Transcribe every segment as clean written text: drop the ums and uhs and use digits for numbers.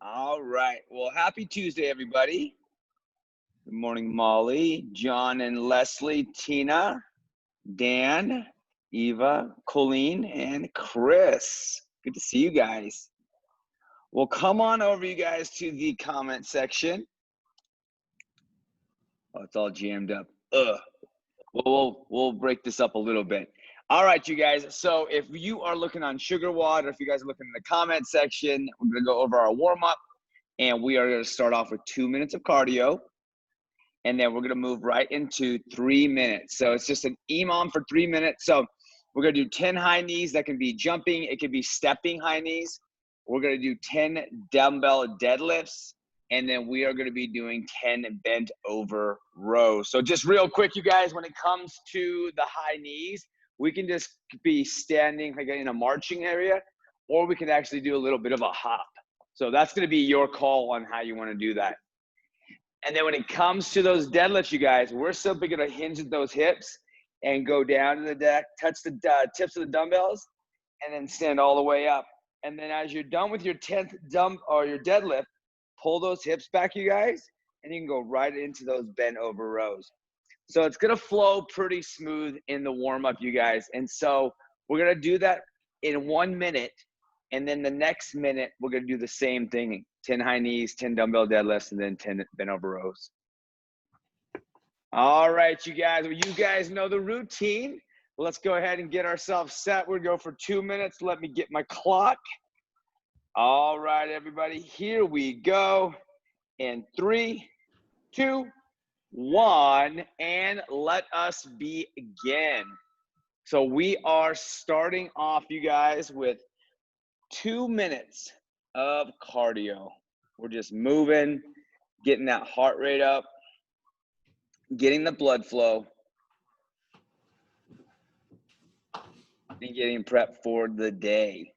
All right. Well, happy Tuesday, everybody. Good morning, Molly, John and Leslie, Tina, Dan, Eva, Colleen, and Chris. Good to see you guys. Well, come on over, you guys, to the comment section. Oh, it's all jammed up. We'll break this up a little bit. All right, you guys. So if you are looking on Sugar Water, if you guys are looking in the comment section, we're going to go over our warm-up. And we are going to start off with 2 minutes of cardio. And then we're going to move right into 3 minutes. So it's just an EMOM for 3 minutes. So we're going to do 10 high knees. That can be jumping. It could be stepping high knees. We're going to do 10 dumbbell deadlifts. And then we are going to be doing 10 bent over rows. So just real quick, you guys, when it comes to the high knees, we can just be standing like in a marching area, or we can actually do a little bit of a hop. So that's going to be your call on how you want to do that. And then when it comes to those deadlifts, you guys, we're simply going to hinge at those hips and go down to the deck, touch the tips of the dumbbells, and then stand all the way up. And then as you're done with your 10th dump or your deadlift, pull those hips back, you guys, and you can go right into those bent over rows. So it's going to flow pretty smooth in the warm-up, you guys. And so we're going to do that in 1 minute. And then the next minute, we're going to do the same thing, 10 high knees, 10 dumbbell deadlifts, and then 10 bent over rows. All right, you guys. Well, you guys know the routine. Let's go ahead and get ourselves set. We're going to go for 2 minutes. Let me get my clock. All right, everybody. Here we go. In 3, 2, 1, and let us begin. So we are starting off, you guys, with 2 minutes of cardio. We're just moving, getting that heart rate up, getting the blood flow, and getting prepped for the day.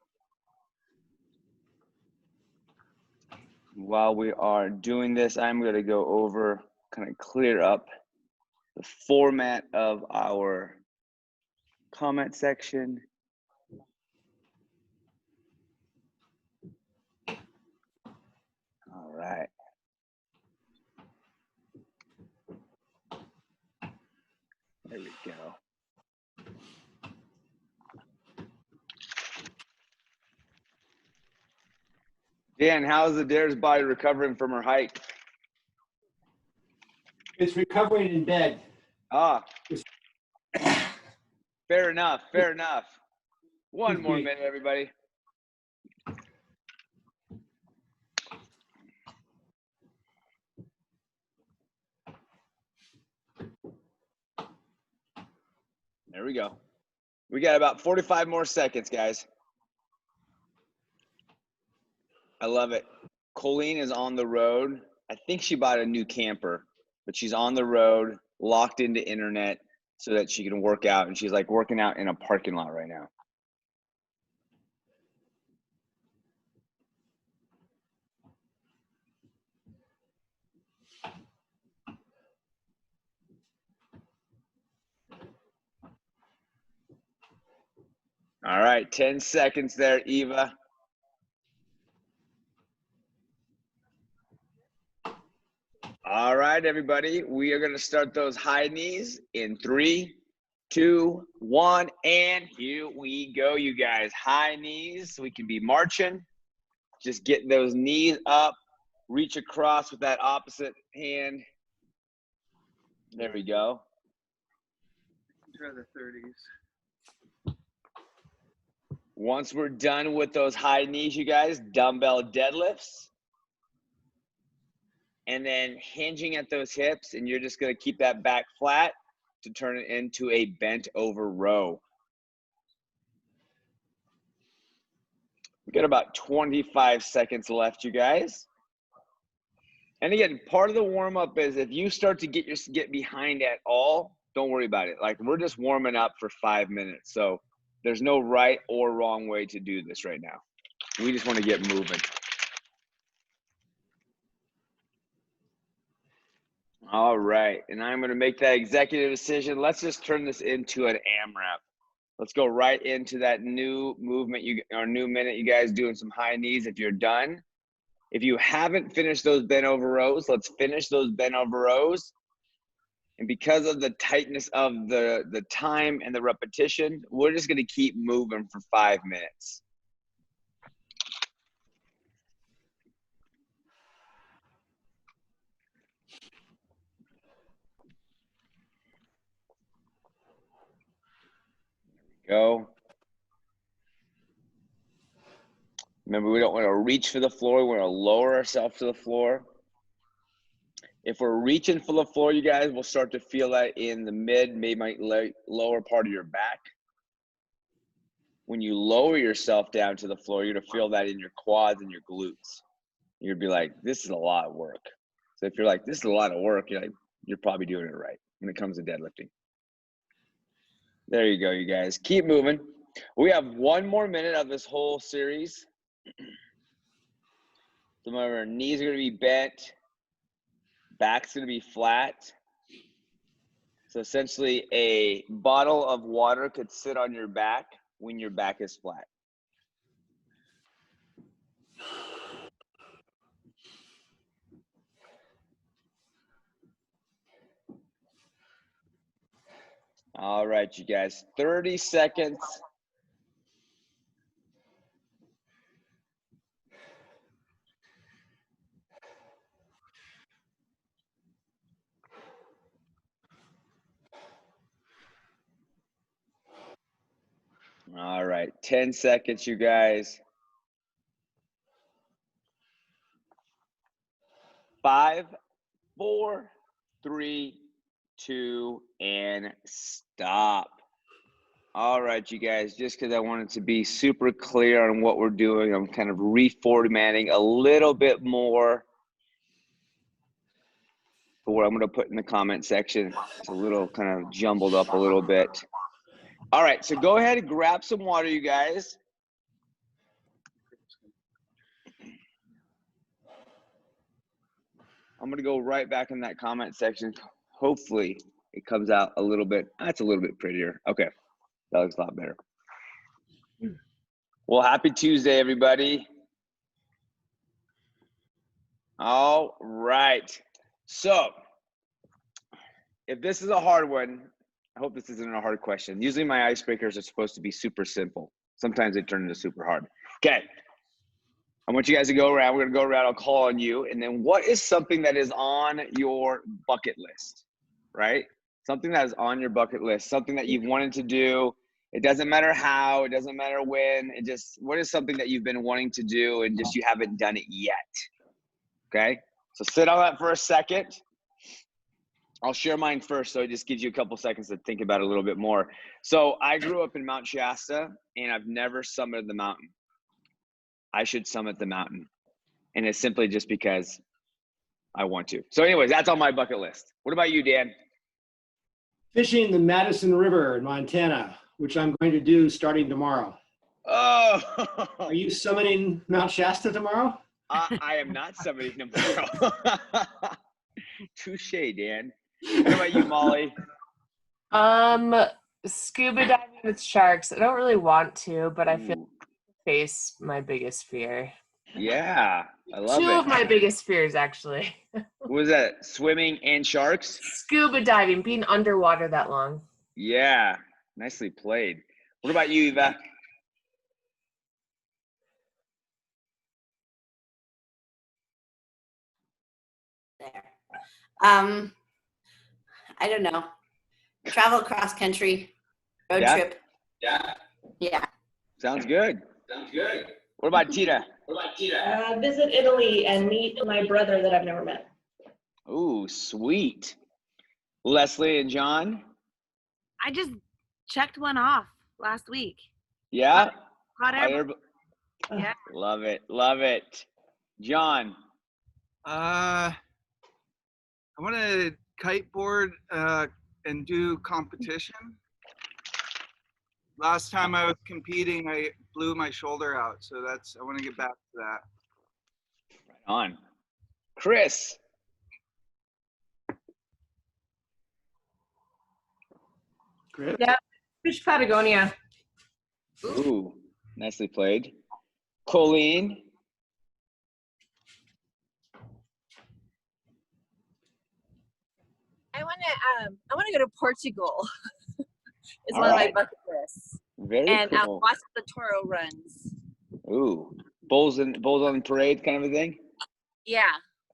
While we are doing this, I'm going to go over, kind of clear up the format of our comment section. All right. There we go. Dan, how's the Dare's body recovering from her hike? It's recovering in bed. Ah, fair enough, fair enough. One more minute, everybody. There we go. We got about 45 more seconds, guys. I love it. Colleen is on the road. I think she bought a new camper, but she's on the road, locked into internet so that she can work out. And she's like working out in a parking lot right now. All right, 10 seconds there, Eva. All right, everybody. We are going to start those high knees in 3, 2, 1, and here we go, you guys. High knees. We can be marching. Just getting those knees up. Reach across with that opposite hand. There we go. Try the 30s. Once we're done with those high knees, you guys, dumbbell deadlifts. And then hinging at those hips, and you're just going to keep that back flat to turn it into a bent over row. We got about 25 seconds left, you guys. And again, part of the warm up is if you start to get behind at all, don't worry about it. Like, we're just warming up for 5 minutes. So there's no right or wrong way to do this right now. We just want to get moving. All right, and I'm going to make that executive decision. Let's just turn this into an AMRAP. Let's go right into that new movement, new minute, you guys doing some high knees. If you're done, If you haven't finished those bent over rows, let's finish those bent over rows. And because of the tightness of the time and the repetition, we're just gonna keep moving for 5 minutes. Go. Remember, we don't want to reach for the floor. We want to lower ourselves to the floor. If we're reaching for the floor, you guys, we'll start to feel that in the maybe lower part of your back. When you lower yourself down to the floor, you're going to feel that in your quads and your glutes. You're going to be like, this is a lot of work. So if you're like, this is a lot of work, you're probably doing it right when it comes to deadlifting. There you go, you guys. Keep moving. We have 1 more minute of this whole series. So remember, our knees are going to be bent. Back's going to be flat. So essentially, a bottle of water could sit on your back when your back is flat. All right, you guys, 30 seconds. All right, 10 seconds, you guys. 5, 4, 3, 2, and stop. All right, you guys, just because I wanted to be super clear on what we're doing, I'm kind of reformatting a little bit more for what I'm going to put in the comment section. It's a little kind of jumbled up a little bit. All right, so go ahead and grab some water, you guys. I'm going to go right back in that comment section. Hopefully it comes out a little bit. That's a little bit prettier. Okay, that looks a lot better. Well, happy Tuesday, everybody. All right. So if this is a hard one, I hope this isn't a hard question. Usually my icebreakers are supposed to be super simple. Sometimes they turn into super hard. Okay. I want you guys to go around. We're going to go around. I'll call on you. And then what is something that is on your bucket list, right? Something that is on your bucket list, something that you've wanted to do. It doesn't matter how, it doesn't matter when. It just, what is something that you've been wanting to do and just you haven't done it yet? Okay. So sit on that for a second. I'll share mine first, so it just gives you a couple seconds to think about it a little bit more. So I grew up in Mount Shasta, and I've never summited the mountain. I should summit the mountain. And it's simply just because I want to. So anyways, that's on my bucket list. What about you, Dan? Fishing the Madison River in Montana, which I'm going to do starting tomorrow. Oh! Are you summiting Mount Shasta tomorrow? I am not summiting tomorrow. Touche, Dan. What about you, Molly? Scuba diving with sharks. I don't really want to, but I feel like I face my biggest fear. Yeah, I love it. Two of my biggest fears, actually. What was that? Swimming and sharks? Scuba diving, being underwater that long. Yeah, nicely played. What about you, Eva? There. I don't know. Travel cross country, road trip. Yeah. Sounds good. What about Tita? Visit Italy and meet my brother that I've never met. Ooh, sweet. Leslie and John? I just checked one off last week. Yeah? Hot air. Yeah. Love it. Love it. John? I want to kiteboard and do competition. Last time I was competing, I blew my shoulder out, so I want to get back to that. Right on. Chris? Chris? Yeah, fish Patagonia. Ooh, nicely played. Colleen? want to go to Portugal. It's All one of my right. bucket lists. Very And cool. watch the Toro runs. Ooh, bulls on parade kind of a thing. Yeah.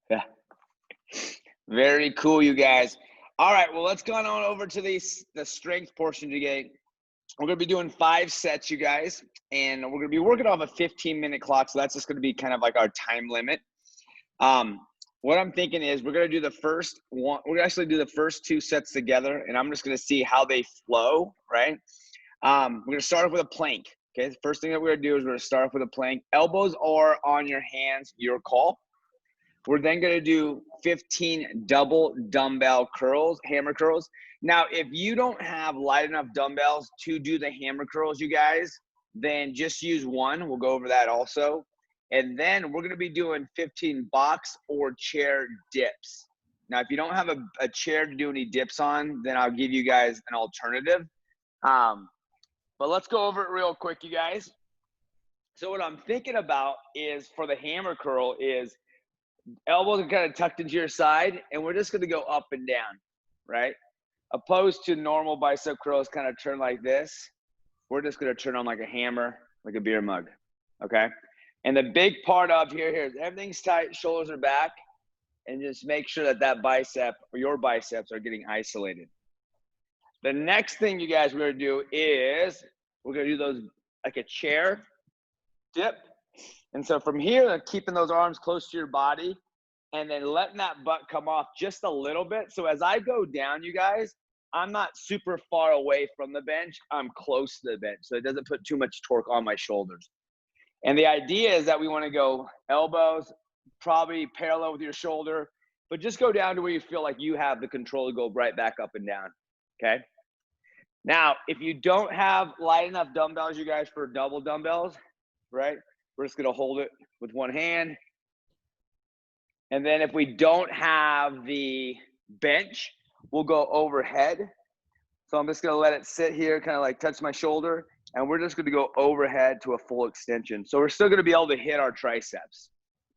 Yeah. Very cool, you guys. All right, well, let's go on over to the strength portion today. We're going to be doing 5 sets, you guys, and we're going to be working off a 15-minute clock, so that's just going to be kind of like our time limit. What I'm thinking is we're going to do the first one. We're going to actually do the first 2 sets together, and I'm just going to see how they flow, right? We're going to start off with a plank, okay? The first thing that we're going to do is we're going to start off with a plank. Elbows are on your hands, your call. We're then going to do 15 double dumbbell curls, hammer curls. Now, if you don't have light enough dumbbells to do the hammer curls, you guys, then just use one. We'll go over that also. And then we're going to be doing 15 box or chair dips. Now, if you don't have a chair to do any dips on, then I'll give you guys an alternative. But let's go over it real quick, you guys. So what I'm thinking about is for the hammer curl is elbows are kind of tucked into your side, and we're just going to go up and down, right? Opposed to normal bicep curls kind of turn like this. We're just going to turn on like a hammer, like a beer mug, okay? And the big part of here is everything's tight, shoulders are back, and just make sure that bicep or your biceps are getting isolated. The next thing you guys are going to do is we're going to do those like a chair dip. And so from here, keeping those arms close to your body and then letting that butt come off just a little bit. So as I go down, you guys, I'm not super far away from the bench. I'm close to the bench, so it doesn't put too much torque on my shoulders. And the idea is that we want to go elbows, probably parallel with your shoulder, but just go down to where you feel like you have the control to go right back up and down, okay? Now, if you don't have light enough dumbbells, you guys, for double dumbbells, right? We're just going to hold it with one hand. And then if we don't have the bench, we'll go overhead. So I'm just going to let it sit here, kind of like touch my shoulder. And we're just going to go overhead to a full extension. So we're still going to be able to hit our triceps.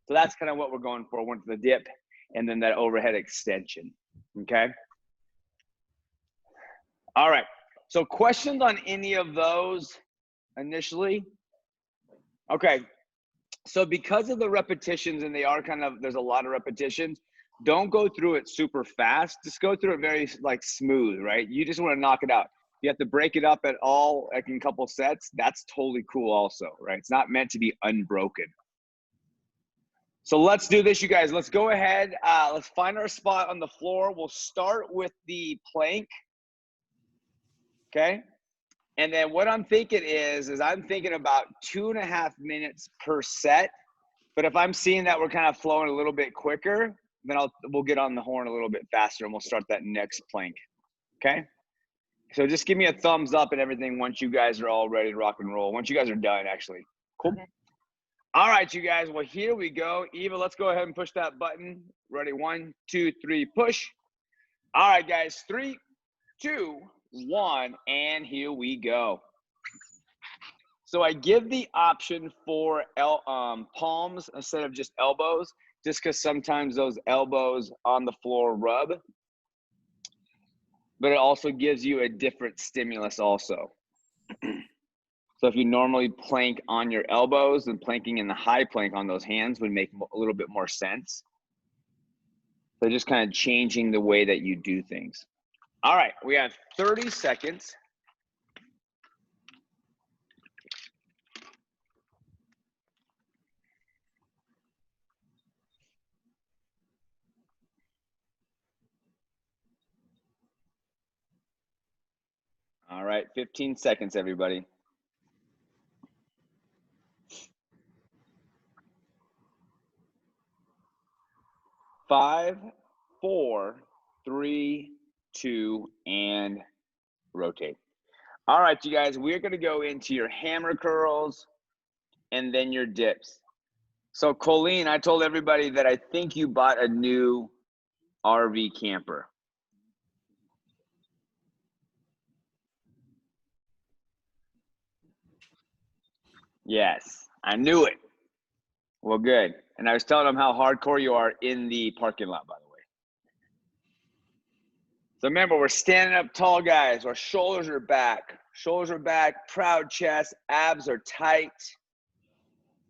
So that's kind of what we're going for. We're the dip and then that overhead extension. Okay. All right. So questions on any of those initially? Okay. So because of the repetitions, and they are kind of, there's a lot of repetitions, don't go through it super fast. Just go through it very like smooth, right? You just want to knock it out. You have to break it up at all, like in a couple sets. That's totally cool also, right? It's not meant to be unbroken. So let's do this, you guys. Let's go ahead. Let's find our spot on the floor. We'll start with the plank. Okay. And then what I'm thinking is I'm thinking about 2.5 minutes per set. But if I'm seeing that we're kind of flowing a little bit quicker, then we'll get on the horn a little bit faster and we'll start that next plank. Okay. So just give me a thumbs up and everything once you guys are all ready to rock and roll. Once you guys are done, actually. Cool. Okay. All right, you guys. Well, here we go. Eva, let's go ahead and push that button. Ready? 1, 2, 3, push. All right, guys. 3, 2, 1, and here we go. So I give the option for palms instead of just elbows, just because sometimes those elbows on the floor rub. But it also gives you a different stimulus also. So if you normally plank on your elbows, then planking in the high plank on those hands would make a little bit more sense. So just kind of changing the way that you do things. All right, we have 30 seconds. All right, 15 seconds, everybody. 5, 4, 3, 2, and rotate. All right, you guys, we're going to go into your hammer curls and then your dips. So, Colleen, I told everybody that I think you bought a new RV camper. Yes, I knew it. Well, good. And I was telling them how hardcore you are in the parking lot, by the way. So remember, we're standing up tall, guys. Our shoulders are back. Shoulders are back, proud chest, abs are tight.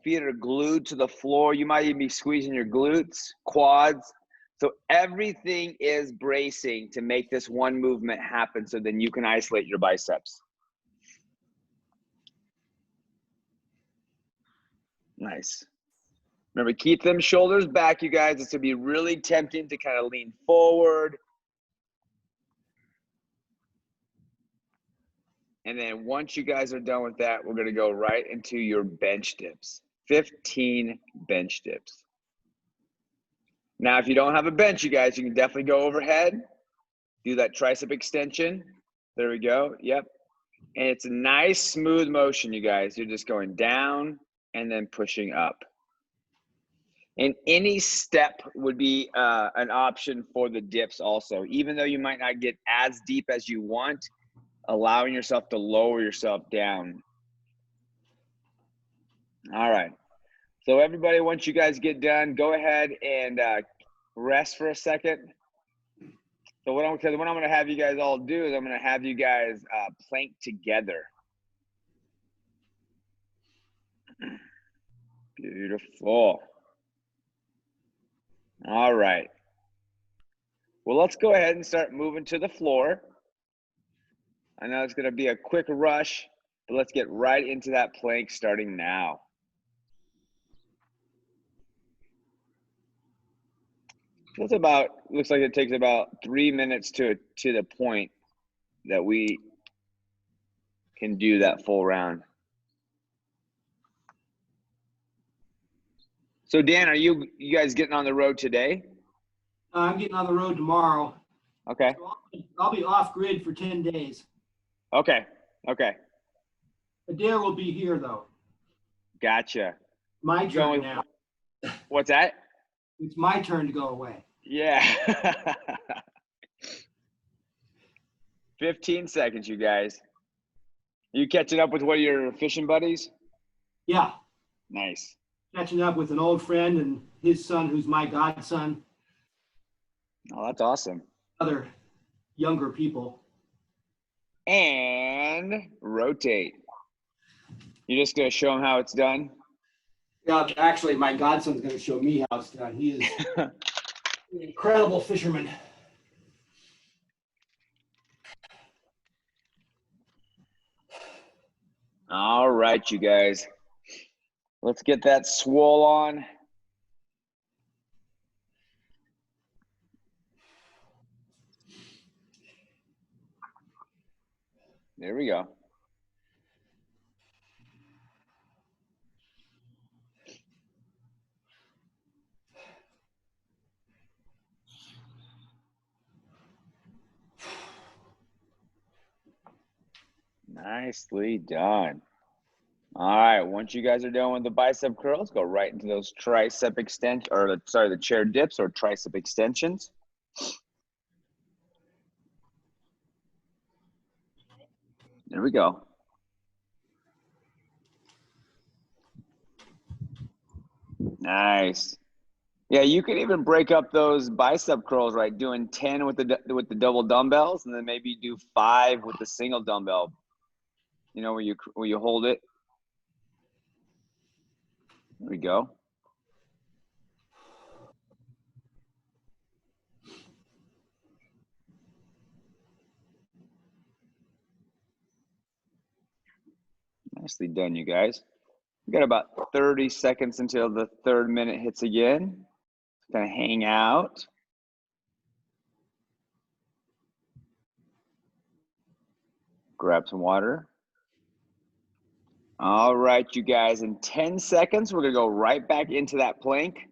Feet are glued to the floor. You might even be squeezing your glutes, quads. So everything is bracing to make this one movement happen so then you can isolate your biceps. Nice. Remember, keep them shoulders back, you guys. It's going to be really tempting to kind of lean forward. And then once you guys are done with that, we're going to go right into your bench dips. 15 bench dips. Now, if you don't have a bench, you guys, you can definitely go overhead. Do that tricep extension. There we go. Yep. And it's a nice, smooth motion, you guys. You're just going down and then pushing up. And any step would be an option for the dips also. Even though you might not get as deep as you want, allowing yourself to lower yourself down. All right. So everybody, once you guys get done, go ahead and rest for a second. So what I'm going to have you guys all do is I'm going to have you guys plank together. Beautiful. All right. Well, let's go ahead and start moving to the floor. I know it's going to be a quick rush, but let's get right into that plank starting now. Looks like it takes about 3 minutes to the point that we can do that full round. So Dan, are you guys getting on the road today? I'm getting on the road tomorrow. Okay. So I'll be off grid for 10 days. Okay. Okay. Adair will be here though. Gotcha. My turn now. What's that? It's my turn to go away. Yeah. 15 seconds, you guys. You catching up with one of your fishing buddies? Yeah. Nice. Catching up with an old friend and his son, who's my godson. Oh, that's awesome. Other younger people. And rotate. You're just going to show them how it's done? Yeah, actually, my godson's going to show me how it's done. He is an incredible fisherman. All right, you guys. Let's get that swole on. There we go. Nicely done. All right, once you guys are done with the bicep curls, go right into those tricep extensions, or the chair dips or tricep extensions. There we go. Nice. Yeah, you could even break up those bicep curls, right? Doing 10 with the double dumbbells, and then maybe do 5 with the single dumbbell. You know, where you hold it. There we go. Nicely done, you guys. We got about 30 seconds until the 3rd minute hits again. Kind of hang out. Grab some water. All right, you guys, in 10 seconds, we're gonna go right back into that plank.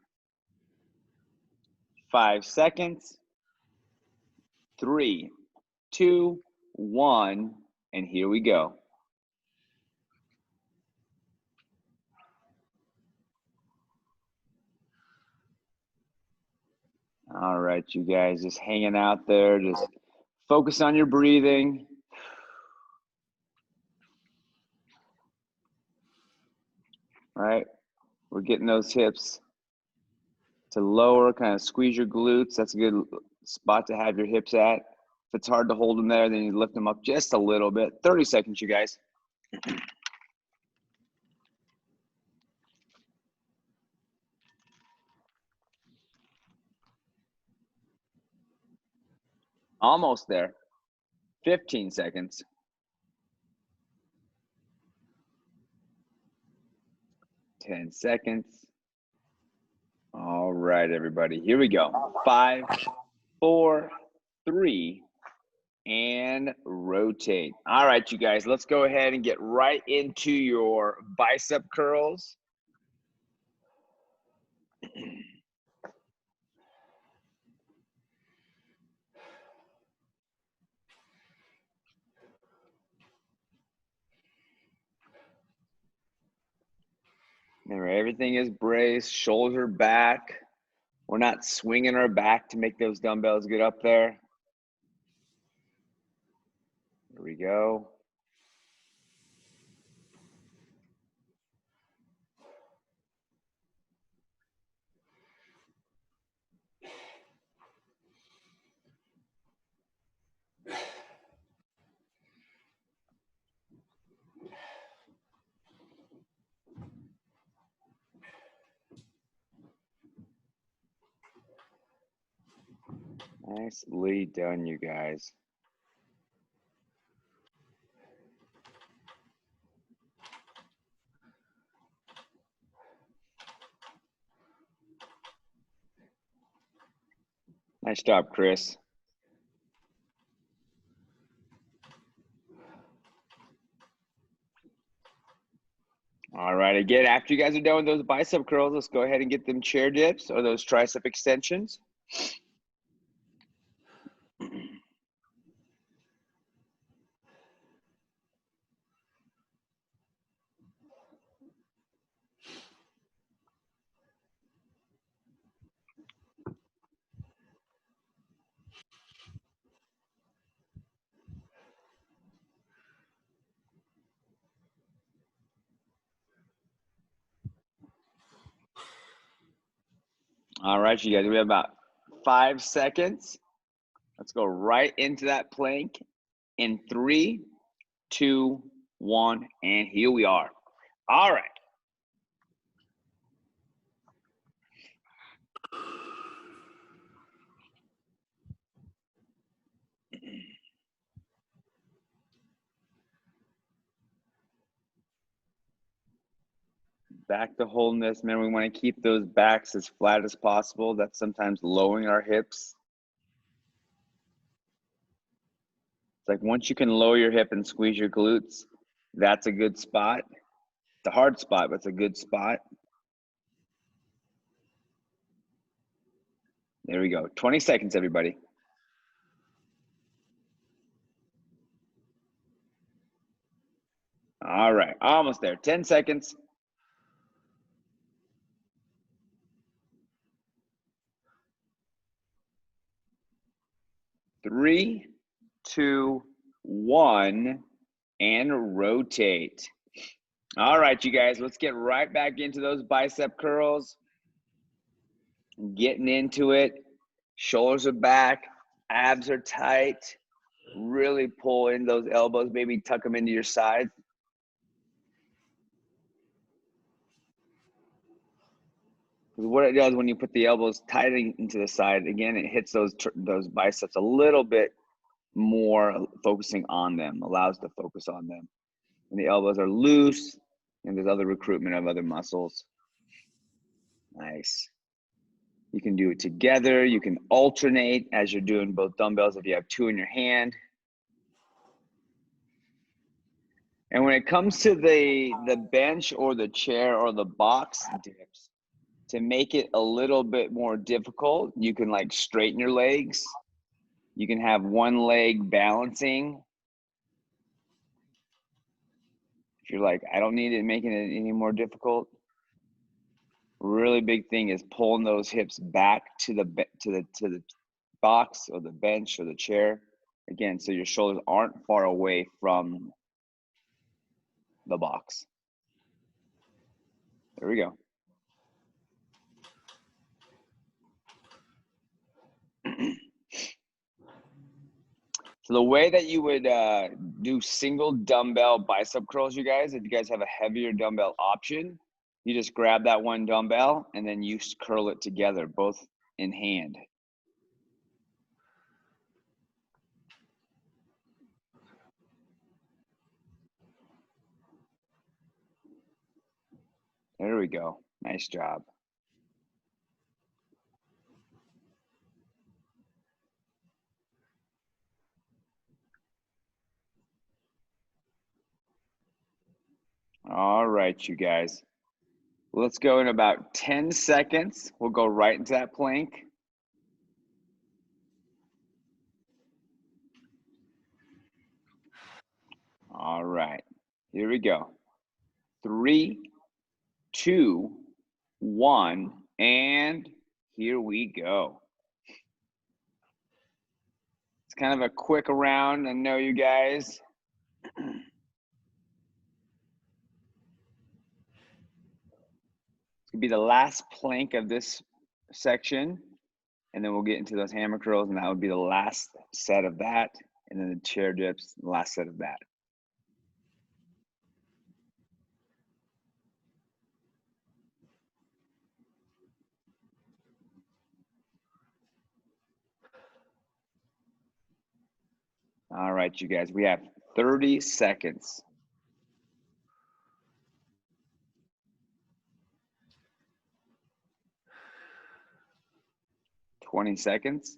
5 seconds. 3, 2, 1, and here we go. All right, you guys, just hanging out there, just focus on your breathing. All right, we're getting those hips to lower, kind of squeeze your glutes. That's a good spot to have your hips at. If it's hard to hold them there, then you lift them up just a little bit. 30 seconds, you guys. Almost there. 15 seconds. 10 seconds. All right, everybody. Here we go. 5, 4, 3, and rotate. All right, you guys, let's go ahead and get right into your bicep curls. Remember, everything is braced, shoulders are back. We're not swinging our back to make those dumbbells get up there. Here we go. Nicely done, you guys. Nice job, Chris. All right, again, after you guys are done with those bicep curls, let's go ahead and get them chair dips or those tricep extensions. All right, you guys, we have about 5 seconds. Let's go right into that plank in 3, 2, 1, and here we are. All right. Back to wholeness, man. We want to keep those backs as flat as possible. That's sometimes lowering our hips. It's like once you can lower your hip and squeeze your glutes, that's a good spot. It's a hard spot, but it's a good spot. There we go. 20 seconds, everybody. All right, almost there. 10 seconds. 3, 2, 1, and rotate. All right, you guys, let's get right back into those bicep curls. Getting into it. Shoulders are back, abs are tight. Really pull in those elbows, maybe tuck them into your side. Because what it does when you put the elbows tight into the side, again, it hits those biceps a little bit more, focusing on them, allows to focus on them. When the elbows are loose, and there's other recruitment of other muscles. Nice. You can do it together. You can alternate as you're doing both dumbbells if you have 2 in your hand. And when it comes to the bench or the chair or the box dips, to make it a little bit more difficult, you can like straighten your legs. You can have one leg balancing. If you're like, I don't need it making it any more difficult. Really big thing is pulling those hips back to the box or the bench or the chair. Again, so your shoulders aren't far away from the box. There we go. So the way that you would do single dumbbell bicep curls, you guys, if you guys have a heavier dumbbell option, you just grab that one dumbbell and then you curl it together, both in hand. There we go. Nice job. All right, you guys. Let's go in about 10 seconds. We'll go right into that plank. All right, here we go. 3, 2, 1, and here we go. It's kind of a quick round. I know you guys. It's gonna be the last plank of this section, and then we'll get into those hammer curls, and that would be the last set of that, and then the chair dips, the last set of that. All right, you guys, we have 30 seconds. Twenty seconds.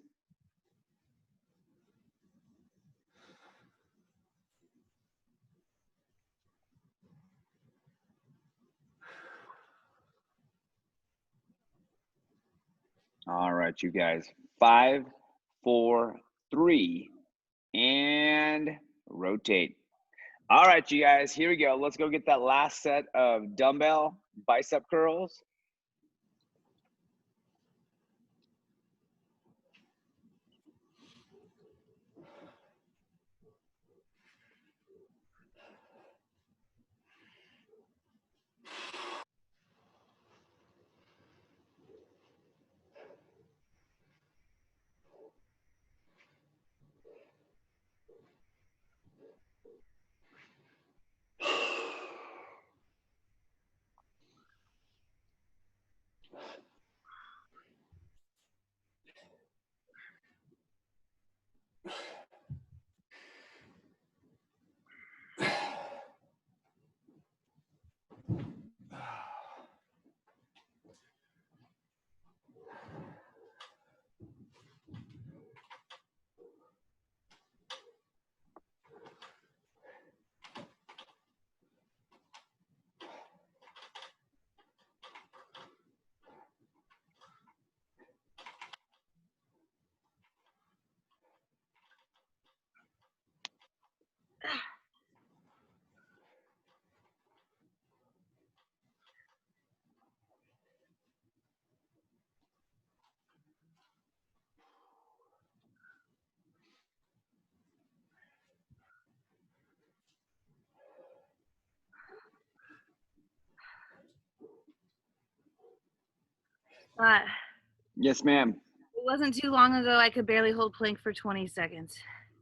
All right, you guys. 5, 4, 3, and rotate. All right, you guys, here we go. Let's go get that last set of dumbbell bicep curls. Yes, ma'am. It wasn't too long ago I could barely hold plank for 20 seconds.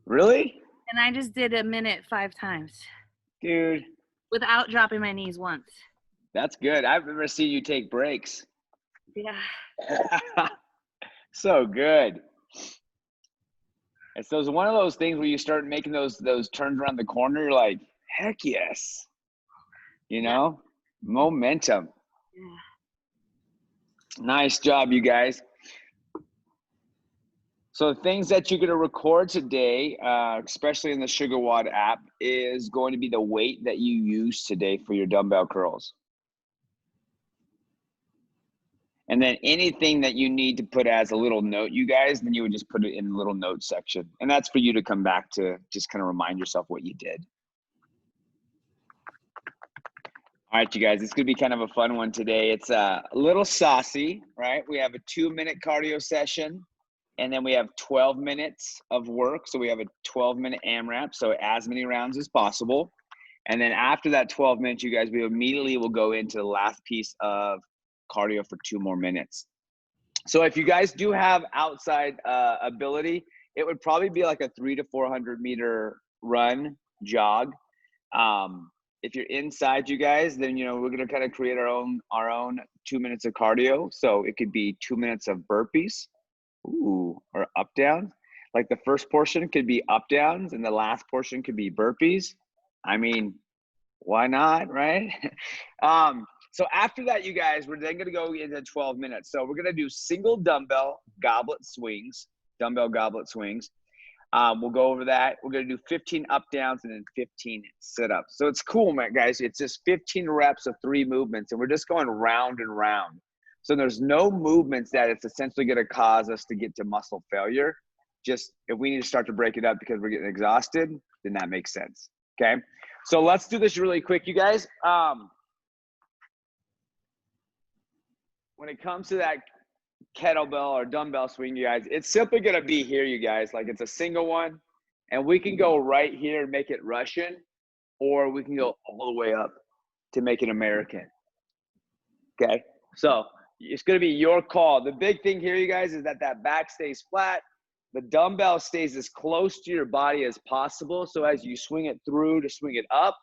Really? And I just did a minute 5 times. Dude. Without dropping my knees once. That's good. I've never seen you take breaks. Yeah. So good. It's one of those things where you start making those turns around the corner, you're like, heck yes. You know? Momentum. Yeah. Nice job, you guys. So the things that you're going to record today, especially in the SugarWOD app, is going to be the weight that you use today for your dumbbell curls. And then anything that you need to put as a little note, you guys, then you would just put it in the little note section. And that's for you to come back to just kind of remind yourself what you did. All right, you guys, it's going to be kind of a fun one today. It's a little saucy, right? We have a 2-minute cardio session, and then we have 12 minutes of work. So we have a 12-minute AMRAP, so as many rounds as possible. And then after that 12 minutes, you guys, we immediately will go into the last piece of cardio for 2 more minutes. So if you guys do have outside ability, it would probably be like a 300 to 400 meter run, jog. If you're inside, you guys, then, you know, we're going to kind of create our own 2 minutes of cardio. So it could be 2 minutes of burpees, or up downs. Like the first portion could be up downs and the last portion could be burpees. I mean, why not, right? So after that, you guys, we're then going to go into 12 minutes. So we're going to do single dumbbell goblet swings, dumbbell goblet swings. We'll go over that. We're going to do 15 up downs and then 15 sit-ups. So it's cool, man, guys. It's just 15 reps of 3 movements, and we're just going round and round. So there's no movements that it's essentially going to cause us to get to muscle failure. Just if we need to start to break it up because we're getting exhausted, then that makes sense. Okay. So let's do this really quick, you guys. When it comes to that kettlebell or dumbbell swing, you guys, it's simply going to be here, you guys. Like, it's a single one, and we can go right here and make it Russian, or we can go all the way up to make it American. Okay. So it's going to be your call. The big thing here, you guys, is that back stays flat. The dumbbell stays as close to your body as possible. So as you swing it through to swing it up,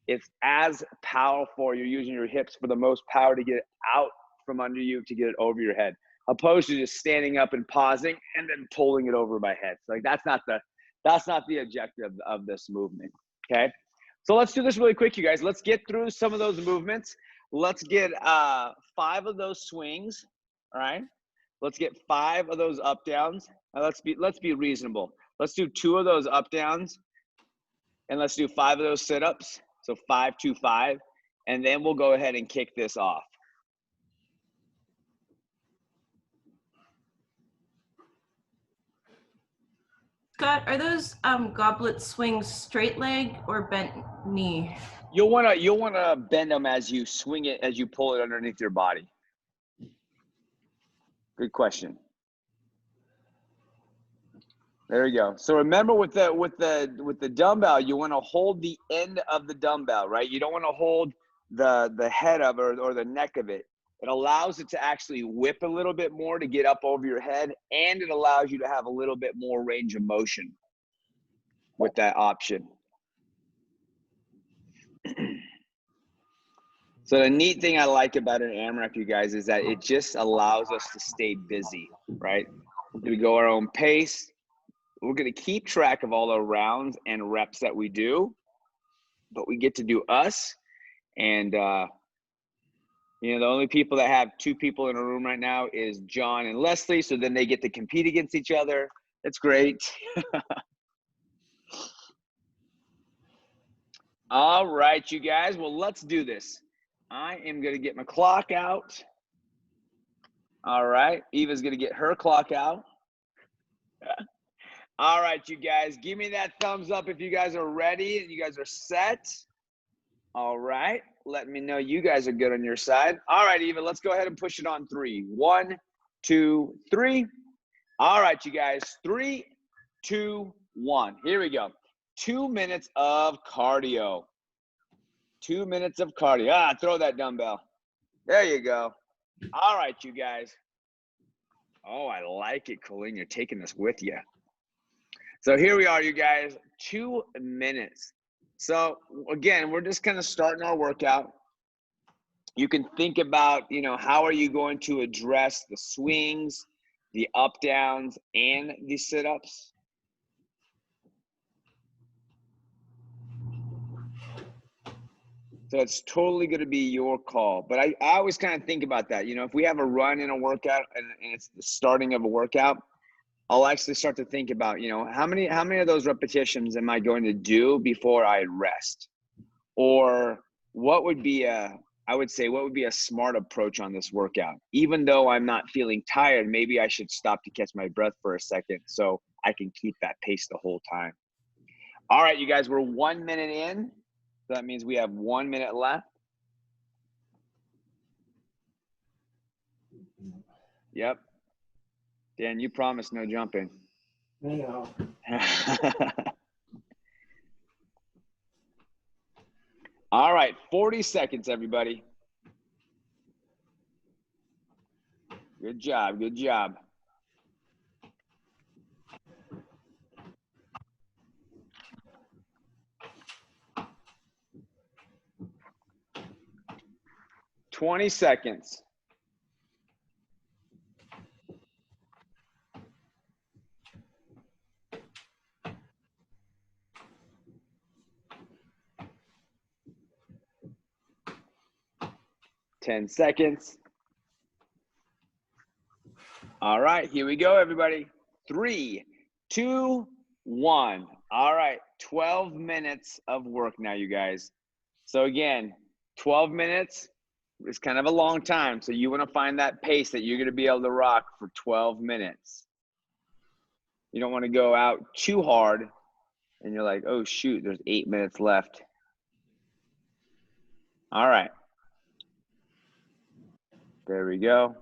it's as powerful. You're using your hips for the most power to get it out from under you to get it over your head, opposed to just standing up and pausing and then pulling it over my head. So, like, that's not the objective of this movement. Okay. So let's do this really quick, you guys. Let's get through some of those movements. Let's get 5 of those swings. All right. Let's get 5 of those up downs. Let's be reasonable. Let's do 2 of those up downs, and let's do 5 of those sit-ups. So 5, 2, 5, and then we'll go ahead and kick this off. Scott, are those goblet swings straight leg or bent knee? You'll wanna bend them as you swing it, as you pull it underneath your body. Good question. There we go. So remember, with the dumbbell, you want to hold the end of the dumbbell, right? You don't want to hold the head of it or the neck of it. It allows it to actually whip a little bit more to get up over your head, and it allows you to have a little bit more range of motion with that option. So the neat thing I like about an AMRAP, you guys, is that it just allows us to stay busy, right? We're going to go our own pace. We're going to keep track of all the rounds and reps that we do, but we get to do us. And, you know, the only people that have 2 people in a room right now is John and Leslie. So then they get to compete against each other. That's great. All right, you guys. Well, let's do this. I am going to get my clock out. All right. Eva's going to get her clock out. All right, you guys, give me that thumbs up if you guys are ready and you guys are set. All right, let me know you guys are good on your side. All right, Eva, let's go ahead and push it on 3. 1, 2, 3. All right, you guys, 3, 2, 1. Here we go. 2 minutes of cardio. 2 minutes of cardio. Throw that dumbbell. There you go. All right, you guys. Oh, I like it, Colleen. You're taking this with you. So here we are, you guys, 2 minutes. So again, we're just kind of starting our workout. You can think about, you know, how are you going to address the swings, the up downs, and the sit-ups? So it's totally going to be your call. But I always kind of think about that. You know, if we have a run in a workout and it's the starting of a workout, I'll actually start to think about, you know, how many of those repetitions am I going to do before I rest? Or what would be I would say, what would be a smart approach on this workout? Even though I'm not feeling tired, maybe I should stop to catch my breath for a second so I can keep that pace the whole time. All right, you guys, we're 1 minute in. So that means we have 1 minute left. Yep. Dan, you promised no jumping. I know. All right, 40 seconds, everybody. Good job, good job. 20 seconds. Ten seconds. All right, here we go, everybody. 3, 2, 1. All right, 12 minutes of work now, you guys. So again, 12 minutes is kind of a long time. So you want to find that pace that you're going to be able to rock for 12 minutes. You don't want to go out too hard and you're like, oh, shoot, there's 8 minutes left. All right. There we go.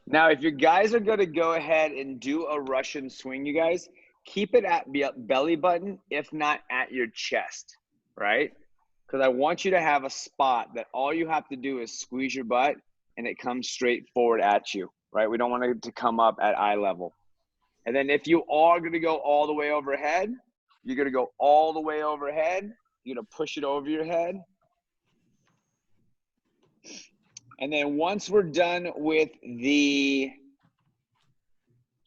Now, if you guys are going to go ahead and do a Russian swing, you guys, keep it at belly button, if not at your chest, right? Because I want you to have a spot that all you have to do is squeeze your butt and it comes straight forward at you, right? We don't want it to come up at eye level. And then if you are going to go all the way overhead, you're going to go all the way overhead. You're going to push it over your head. And then once we're done with the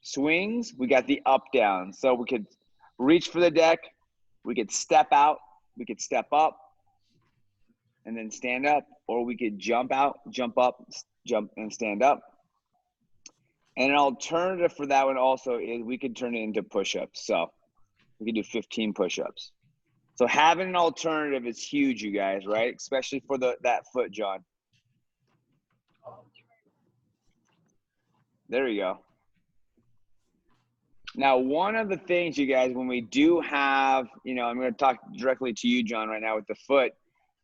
swings, we got the up down. So we could reach for the deck, we could step out, we could step up, and then stand up, or we could jump out, jump up, jump and stand up. And an alternative for that one also is we could turn it into push-ups. So we could do 15 push-ups. So having an alternative is huge, you guys, right? Especially for that foot, John. There you go. Now, one of the things, you guys, when we do have, I'm going to talk directly to you, John, right now with the foot,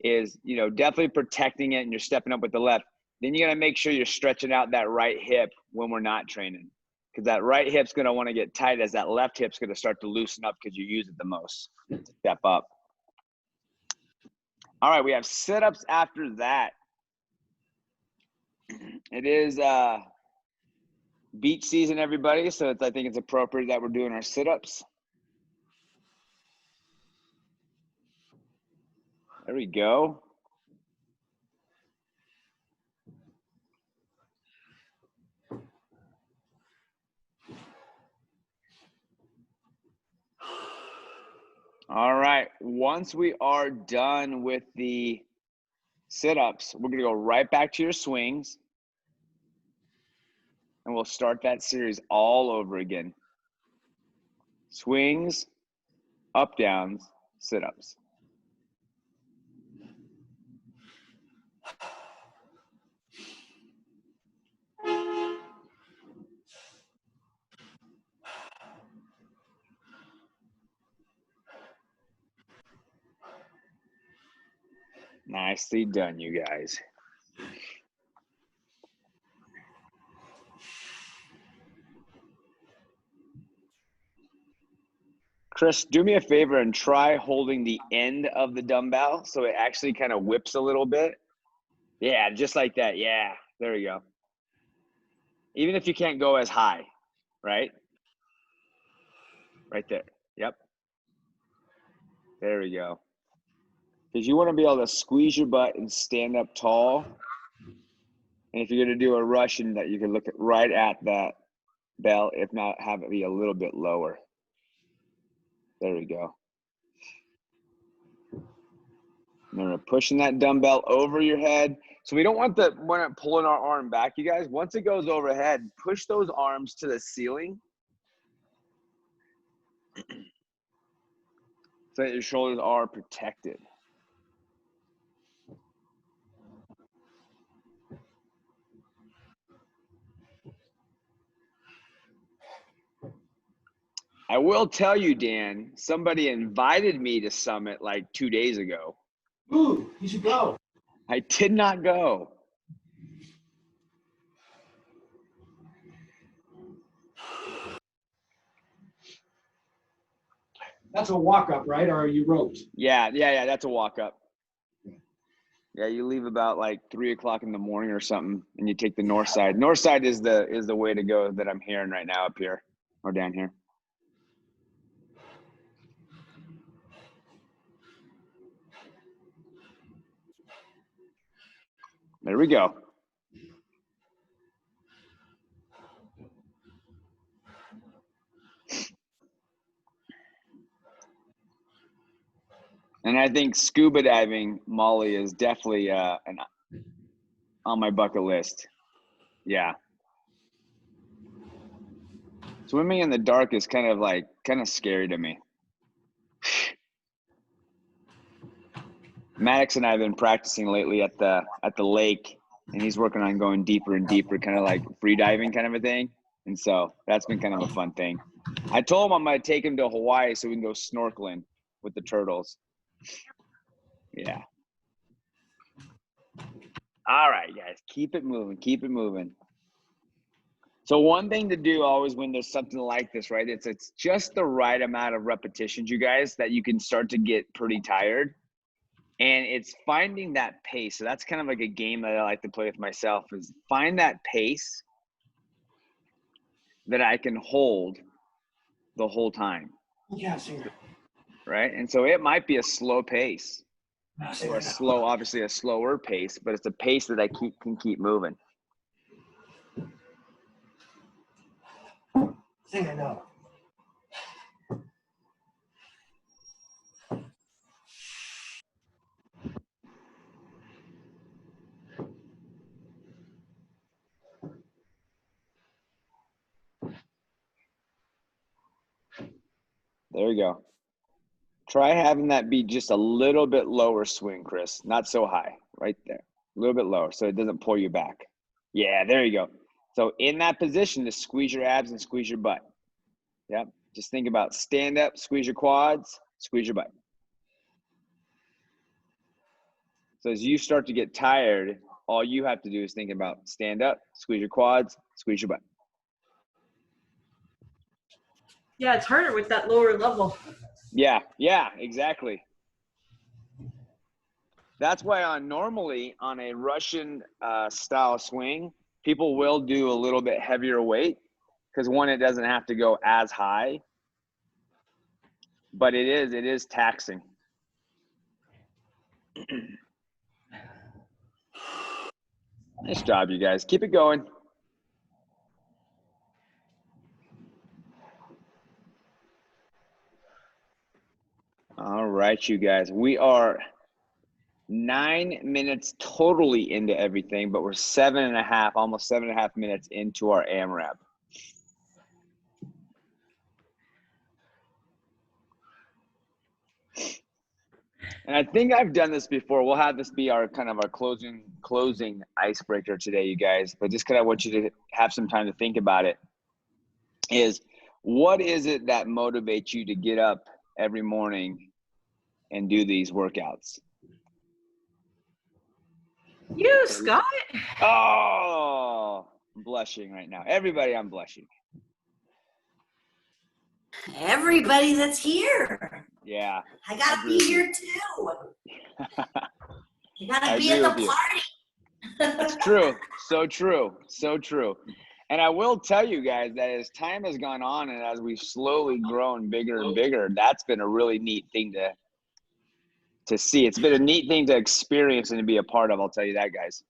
is, definitely protecting it and you're stepping up with the left. Then you got to make sure you're stretching out that right hip when we're not training, because that right hip's going to want to get tight as that left hip's going to start to loosen up because you use it the most to step up. All right, we have sit-ups after that. It is beach season, everybody, so I think it's appropriate that we're doing our sit-ups. There we go. All right, once we are done with the sit-ups, we're going to go right back to your swings. And we'll start that series all over again. Swings, up downs, sit-ups. Nicely done, you guys. Chris, do me a favor and try holding the end of the dumbbell so it actually kind of whips a little bit. Yeah, just like that. Yeah, there we go. Even if you can't go as high, right? Right there. Yep. There we go. Because you want to be able to squeeze your butt and stand up tall. And if you're going to do a Russian, that you can look right at that bell, if not have it be a little bit lower. There we go. Remember, pushing that dumbbell over your head. So we don't want when it pulling our arm back, you guys. Once it goes overhead, push those arms to the ceiling so that your shoulders are protected. I will tell you, Dan, somebody invited me to Summit like 2 days ago. Ooh, you should go. I did not go. That's a walk-up, right? Or are you roped? Yeah, that's a walk-up. Yeah, you leave about like 3 o'clock in the morning or something, and you take the north side. North side is the way to go that I'm hearing right now up here or down here. There we go. And I think scuba diving, Molly, is definitely on my bucket list. Yeah. Swimming in the dark is kind of scary to me. Maddox and I have been practicing lately at the lake, and he's working on going deeper and deeper, kind of like free diving kind of a thing. And so that's been kind of a fun thing. I told him I'm going to take him to Hawaii so we can go snorkeling with the turtles. Yeah. All right, guys, keep it moving, keep it moving. So one thing to do always when there's something like this, right? It's just the right amount of repetitions, you guys, that you can start to get pretty tired. And it's finding that pace. So that's kind of like a game that I like to play with myself, is find that pace that I can hold the whole time. Yeah, singer. Right? And so it might be a slow pace, or obviously a slower pace, but it's a pace that I can keep moving. Singer, no. There you go. Try having that be just a little bit lower swing, Chris. Not so high, right there. A little bit lower so it doesn't pull you back. Yeah, there you go. So in that position, just squeeze your abs and squeeze your butt. Yep. Just think about stand up, squeeze your quads, squeeze your butt. So as you start to get tired, all you have to do is think about stand up, squeeze your quads, squeeze your butt. Yeah, it's harder with that lower level. Yeah, exactly. That's why normally on a Russian style swing, people will do a little bit heavier weight, because one, it doesn't have to go as high, but it is taxing. Nice job, you guys. Keep it going. All right, you guys. We are 9 minutes totally into everything, but we're 7.5, almost 7.5 minutes into our AMRAP. And I think I've done this before. We'll have this be our kind of our closing icebreaker today, you guys. But just kind of want you to have some time to think about it. Is what is it that motivates you to get up every morning and do these workouts? You, Scott. Oh, I'm blushing right now. Everybody, I'm blushing. Everybody that's here. Yeah. I gotta be here too. You gotta be at the party. That's true. So true. So true. And I will tell you guys that as time has gone on and as we've slowly grown bigger and bigger, that's been a really neat thing to see. It's been a neat thing to experience and to be a part of. I'll tell you that, guys.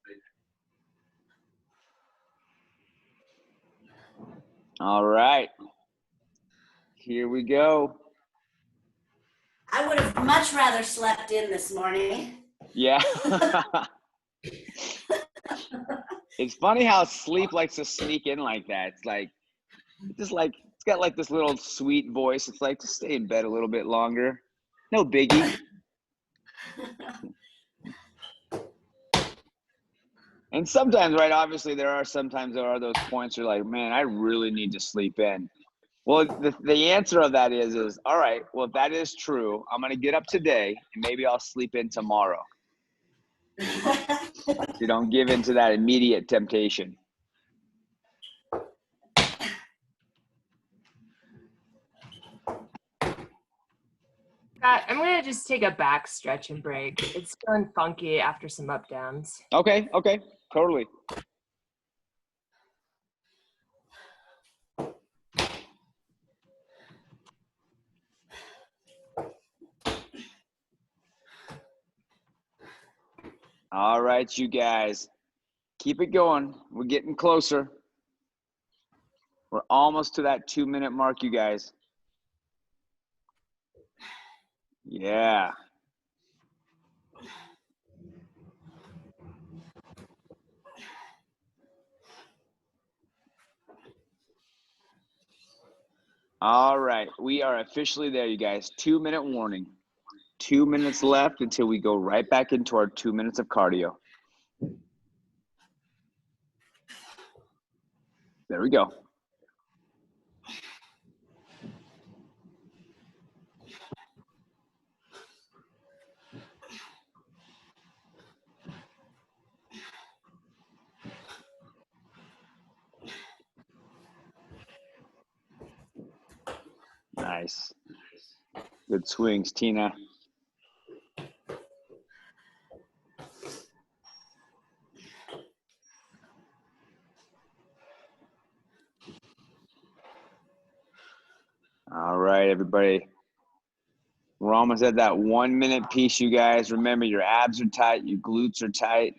All right. Here we go. I would have much rather slept in this morning. Yeah. It's funny how sleep likes to sneak in like that. It's got like this little sweet voice. It's like to stay in bed a little bit longer. No biggie. And sometimes, right, obviously there are those points you're like, man, I really need to sleep in. Well, the answer of that is, all right, well, if that is true, I'm going to get up today and maybe I'll sleep in tomorrow. You don't give in to that immediate temptation. Scott, I'm going to just take a back stretch and break. It's feeling funky after some up downs. Okay, totally. All right, you guys. Keep it going. We're getting closer. We're almost to that 2-minute mark, you guys. Yeah. All right. We are officially there, you guys. 2-minute warning. 2 minutes left until we go right back into our 2 minutes of cardio. There we go. Nice. Good swings, Tina. All right, everybody. We're almost at that 1 minute piece, you guys. Remember, your abs are tight, your glutes are tight,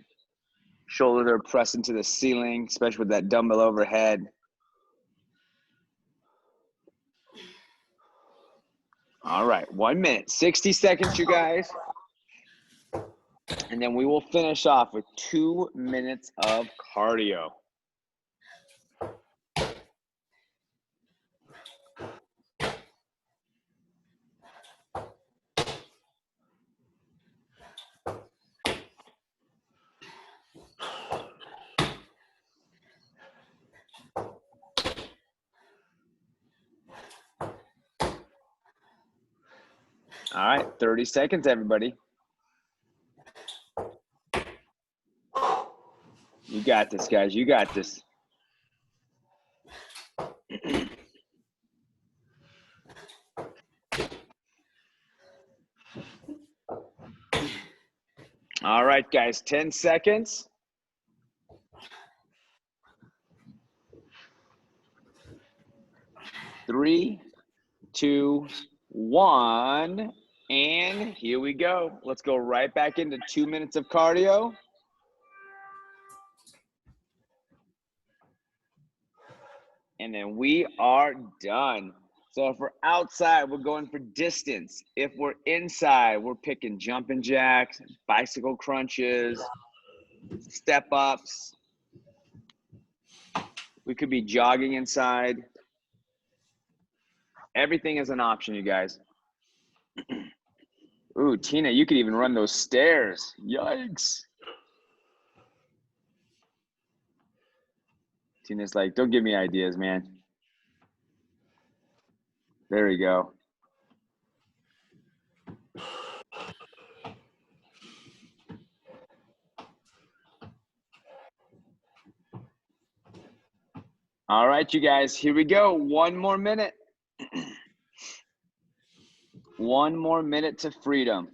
shoulders are pressing to the ceiling, especially with that dumbbell overhead. All right, 1 minute, 60 seconds, you guys. And then we will finish off with 2 minutes of cardio. All right, 30 seconds, everybody. You got this, guys. You got this. All right, guys, 10 seconds. 3, 2, 1, and here we go. Let's go right back into 2 minutes of cardio. And then we are done. So if we're outside, we're going for distance. If we're inside, we're picking jumping jacks, bicycle crunches, step ups. We could be jogging inside. Everything is an option, you guys. Ooh, Tina, you could even run those stairs. Yikes. Tina's like, don't give me ideas, man. There we go. All right, you guys, here we go. 1 more minute. 1 more minute to freedom.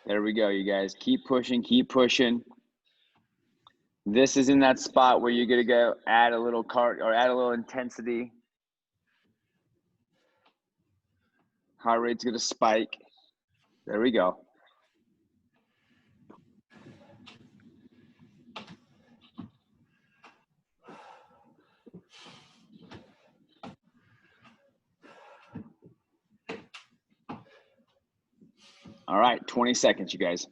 There we go, you guys. Keep pushing, keep pushing. This is in that spot where you're gonna go add a little add a little intensity. Heart rate's gonna spike. There we go. All right, 20 seconds, you guys.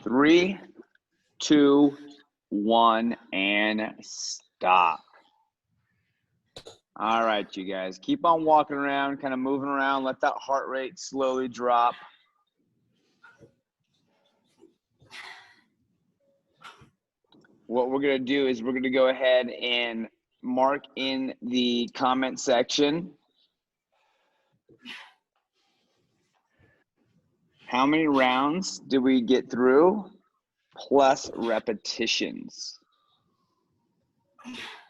Three, 2, 1, and stop. All right, you guys. Keep on walking around, kind of moving around. Let that heart rate slowly drop. What we're going to do is we're going to go ahead and mark in the comment section how many rounds did we get through plus repetitions.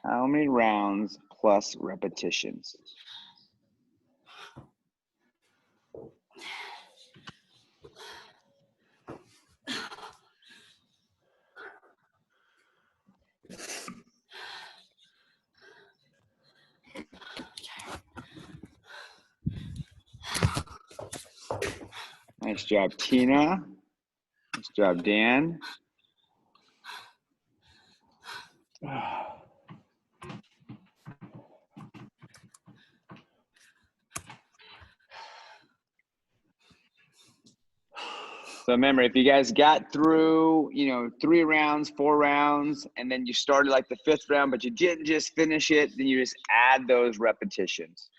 How many rounds plus repetitions? Nice job, Tina. Nice job, Dan. So remember, if you guys got through, 3 rounds, 4 rounds, and then you started like the 5th round, but you didn't just finish it, then you just add those repetitions.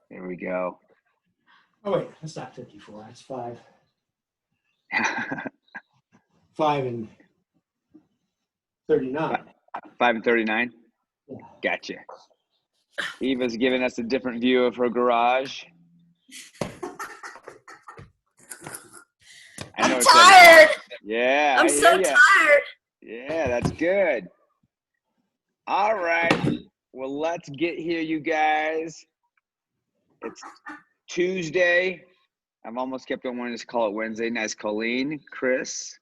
There we go. Oh wait, that's not 54. That's 5. 5 and 39. 5 and 39? Yeah. Gotcha. Eva's giving us a different view of her garage. I'm tired. Yeah. I'm so tired. Yeah, that's good. All right. Well, let's get here, you guys. It's Tuesday. I've almost kept on wanting to call it Wednesday. Nice, Colleen, Chris.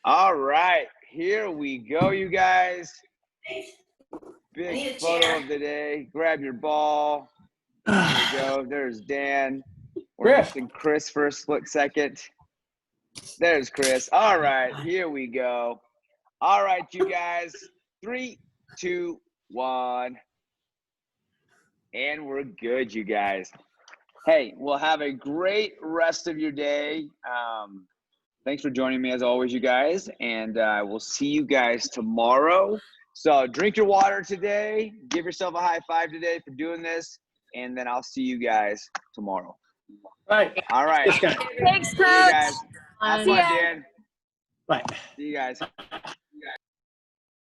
All right. Here we go, you guys. Big photo of the day. Grab your ball. There we go. There's Dan. We're missing Chris for a split second. There's Chris. All right, here we go. All right, you guys. 3, 2, 1. And we're good, you guys. Hey, we'll have a great rest of your day. Thanks for joining me as always, you guys. And we'll see you guys tomorrow. So drink your water today. Give yourself a high five today for doing this. And then I'll see you guys tomorrow. All right. Thanks, See you guys. Coach. Have See fun, ya. Dan. Bye. See you guys.